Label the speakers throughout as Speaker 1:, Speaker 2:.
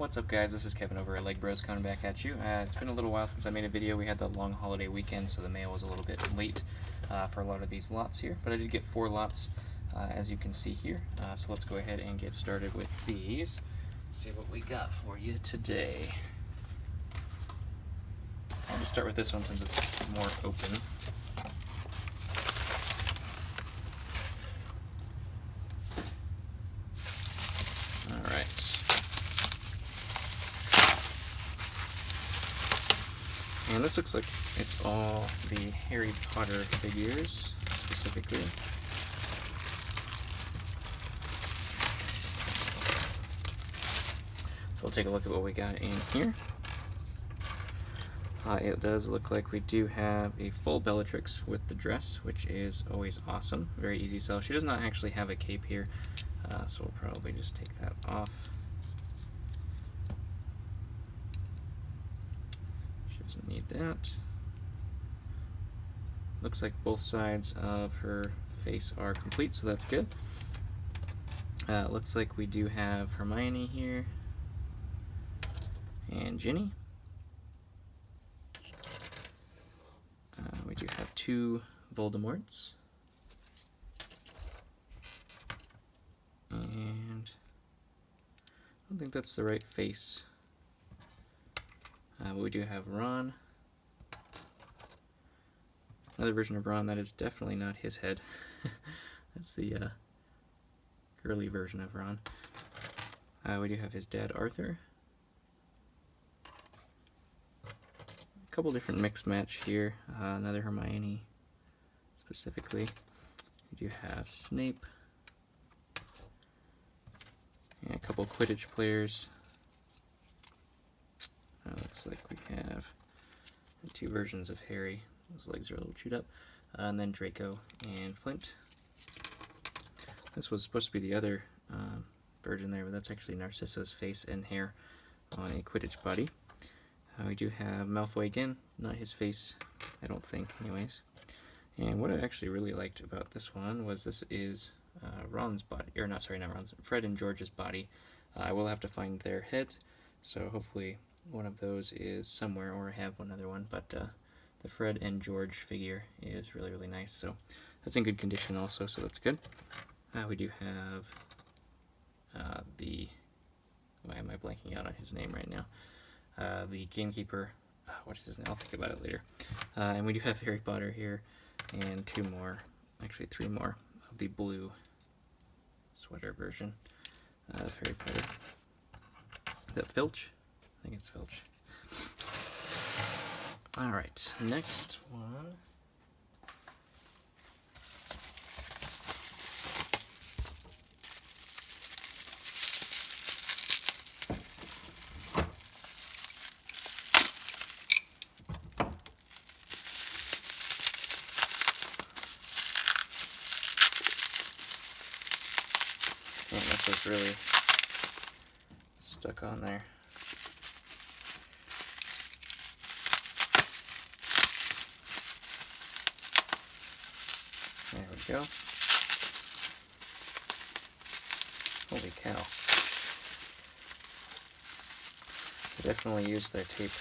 Speaker 1: What's up, guys? This is Kevin over at LEGbrOs coming back at you. It's been a little while since I made a video. We had the long holiday weekend, so the mail was a little bit late for a lot of these lots here, but I did get 4 lots as you can see here. So let's go ahead and get started with these. See what we got for you today. I'll just start with this one since it's more open. Alright. And this looks like it's all the Harry Potter figures, specifically. So we'll take a look at what we got in here. It does look like we do have a full Bellatrix with the dress, which is always awesome. Very easy sell. She does not actually have a cape here, so we'll probably just take that off. She doesn't need that. Looks like both sides of her face are complete, so that's good. Looks like we do have Hermione here and Ginny. We do have 2 Voldemorts. And I don't think that's the right face. But we do have Ron. Another version of Ron that is definitely not his head. That's the girly version of Ron. We do have his dad, Arthur. A couple different mix match here. Another Hermione specifically. We do have Snape. And a couple Quidditch players. Looks like we have 2 versions of Harry. His legs are a little chewed up. And then Draco and Flint. This was supposed to be the other version there, but that's actually Narcissa's face and hair on a Quidditch body. We do have Malfoy again, not his face, I don't think, anyways. And what I actually really liked about this one was this is Ron's body, or not, sorry, not Ron's, Fred and George's body. I will have to find their head, so hopefully one of those is somewhere, or I have one other one, but the Fred and George figure is really, really nice, so that's in good condition also, so that's good. We do have why am I blanking out on his name right now? The gamekeeper, what is his name? I'll think about it later. And we do have Harry Potter here, and 2 more, actually 3 more, of the blue sweater version of Harry Potter. Is that Filch? I think it's Filch. Alright, next one. And this was really stuck on there. There we go. Holy cow. They definitely used their tape.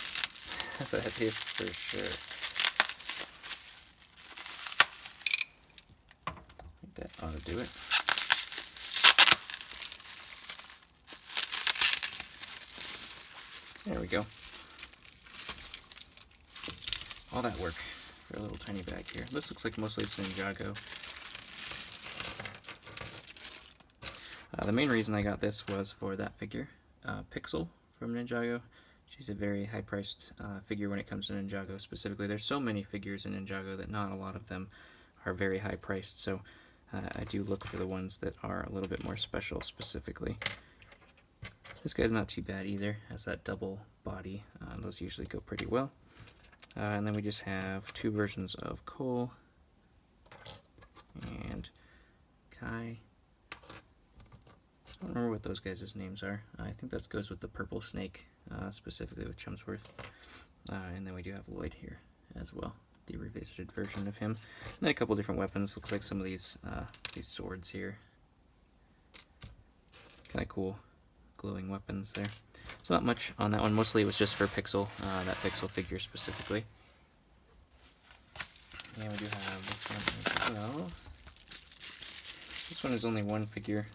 Speaker 1: That is for sure. I think that ought to do it. There we go. All that work for a little tiny bag here. This looks like mostly it's Ninjago. The main reason I got this was for that figure, Pixel from Ninjago. She's a very high-priced figure when it comes to Ninjago specifically. There's so many figures in Ninjago that not a lot of them are very high-priced, so I do look for the ones that are a little bit more special specifically. This guy's not too bad either, has that double body. Those usually go pretty well. And then we just have 2 versions of Cole and Kai. I don't remember what those guys' names are. I think that goes with the purple snake, specifically with Chumsworth. And then we do have Lloyd here as well, the revisited version of him. And then a couple different weapons. Looks like some of these swords here. Kind of cool. glowing weapons there. So not much on that one. Mostly it was just for Pixel, that Pixel figure specifically. And we do have this one as well. This one is only one figure.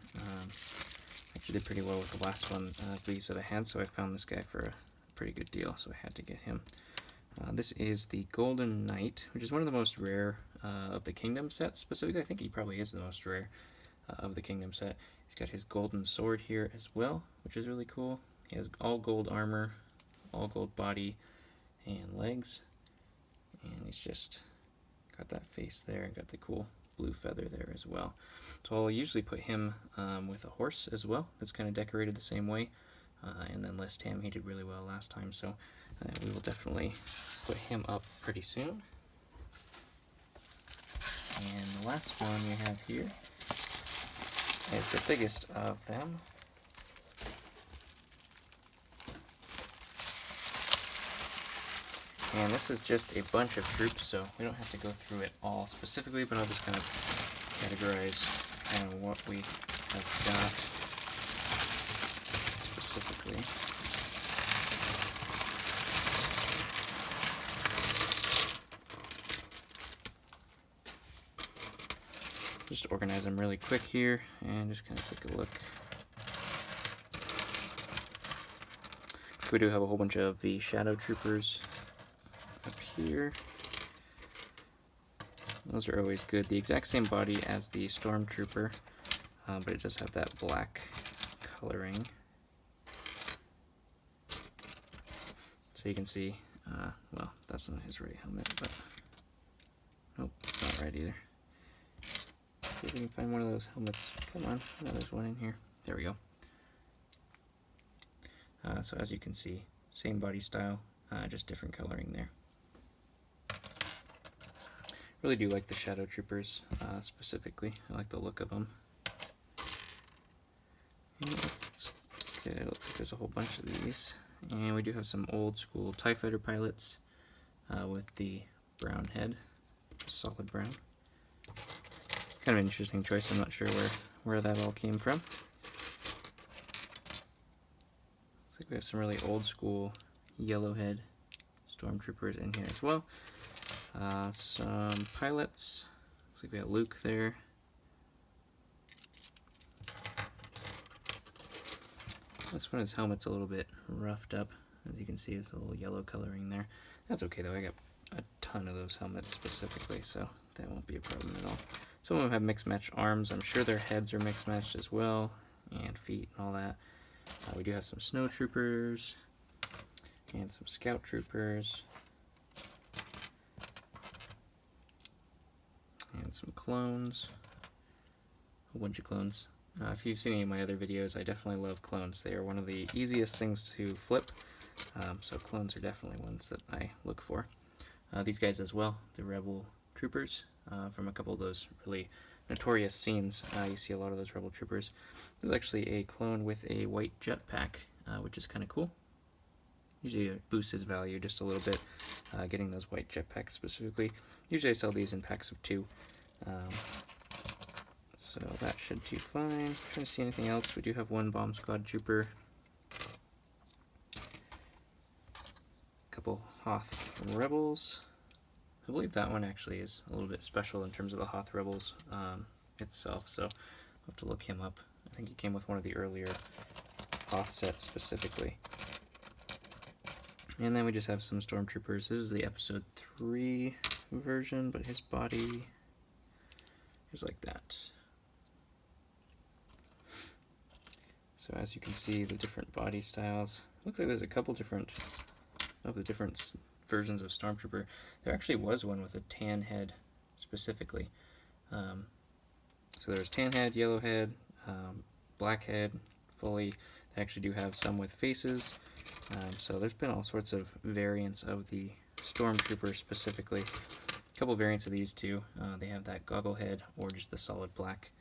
Speaker 1: Actually did pretty well with the last one of these that I had, so I found this guy for a pretty good deal, so I had to get him. This is the Golden Knight, which is one of the most rare of the Kingdom set specifically. I think he probably is the most rare of the Kingdom set. He's got his golden sword here as well, which is really cool. He has all gold armor, all gold body and legs, and he's just got that face there and got the cool blue feather there as well. So I'll usually put him with a horse as well that's kind of decorated the same way, and then list him. He did really well last time, so we will definitely put him up pretty soon. And the last one we have here is the biggest of them. And this is just a bunch of troops, so we don't have to go through it all specifically, but I'll just kind of categorize kind of what we have got specifically. Just organize them really quick here and just kind of take a look. So we do have a whole bunch of the Shadow Troopers up here. Those are always good. The exact same body as the Stormtrooper, but it does have that black coloring. So you can see, well, that's not his right helmet, but nope, it's not right either. See if we can find one of those helmets. Come on, no, there's one in here. There we go. So as you can see, same body style, just different coloring there. Really do like the Shadow Troopers specifically. I like the look of them. And it looks like there's a whole bunch of these. And we do have some old school TIE Fighter pilots with the brown head, solid brown. Kind of an interesting choice. I'm not sure where that all came from. Looks like we have some really old school yellowhead stormtroopers in here as well. Some pilots. Looks like we got Luke there. This one, his helmet's a little bit roughed up. As you can see, it's a little yellow coloring there. That's okay though, I got a ton of those helmets specifically, so that won't be a problem at all. Some of them have mixed match arms. I'm sure their heads are mixed matched as well, and feet and all that. We do have some snow troopers and some scout troopers and some clones, a bunch of clones. If you've seen any of my other videos, I definitely love clones. They are one of the easiest things to flip, so clones are definitely ones that I look for. These guys as well, the Rebel Troopers, from a couple of those really notorious scenes. You see a lot of those Rebel Troopers. This is actually a clone with a white jetpack, which is kind of cool. Usually it boosts his value just a little bit, getting those white jetpacks specifically. Usually I sell these in packs of 2. So that should do fine. I'm trying to see anything else. We do have one Bomb Squad Trooper. A couple Hoth Rebels. I believe that one actually is a little bit special in terms of the Hoth Rebels itself, so I'll have to look him up. I think he came with one of the earlier Hoth sets specifically. And then we just have some Stormtroopers. This is the Episode 3 version, but his body is like that. So as you can see, the different body styles. Looks like there's a couple different of the different versions of Stormtrooper. There actually was one with a tan head specifically. So there's tan head, yellow head, black head, fully. They actually do have some with faces. So there's been all sorts of variants of the Stormtrooper specifically. A couple variants of these too. They have that goggle head or just the solid black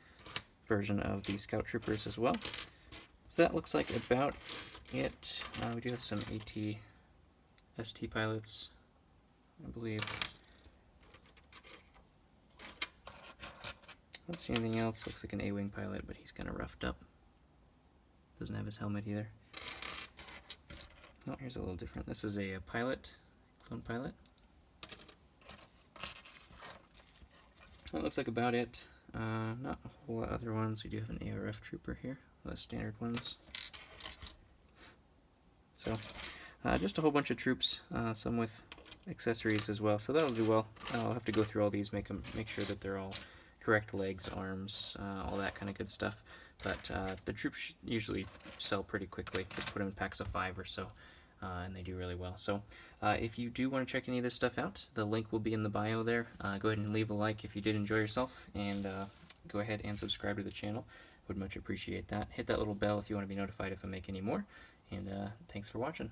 Speaker 1: version of the Scout Troopers as well. So that looks like about it. We do have some AT-ST pilots, I believe. I don't see anything else. Looks like an A-Wing pilot, but he's kind of roughed up. Doesn't have his helmet either. Oh, here's a little different. This is a pilot, clone pilot. That looks like about it. Not a whole lot of other ones. We do have an ARF trooper here, the standard ones. So, just a whole bunch of troops, some with accessories as well. So that'll do well. I'll have to go through all these, make sure that they're all correct legs, arms, all that kind of good stuff. But the troops usually sell pretty quickly. Just put them in packs of 5 or so, and they do really well. So if you do want to check any of this stuff out, the link will be in the bio there. Go ahead and leave a like if you did enjoy yourself, and go ahead and subscribe to the channel. Would much appreciate that. Hit that little bell if you want to be notified if I make any more. And thanks for watching.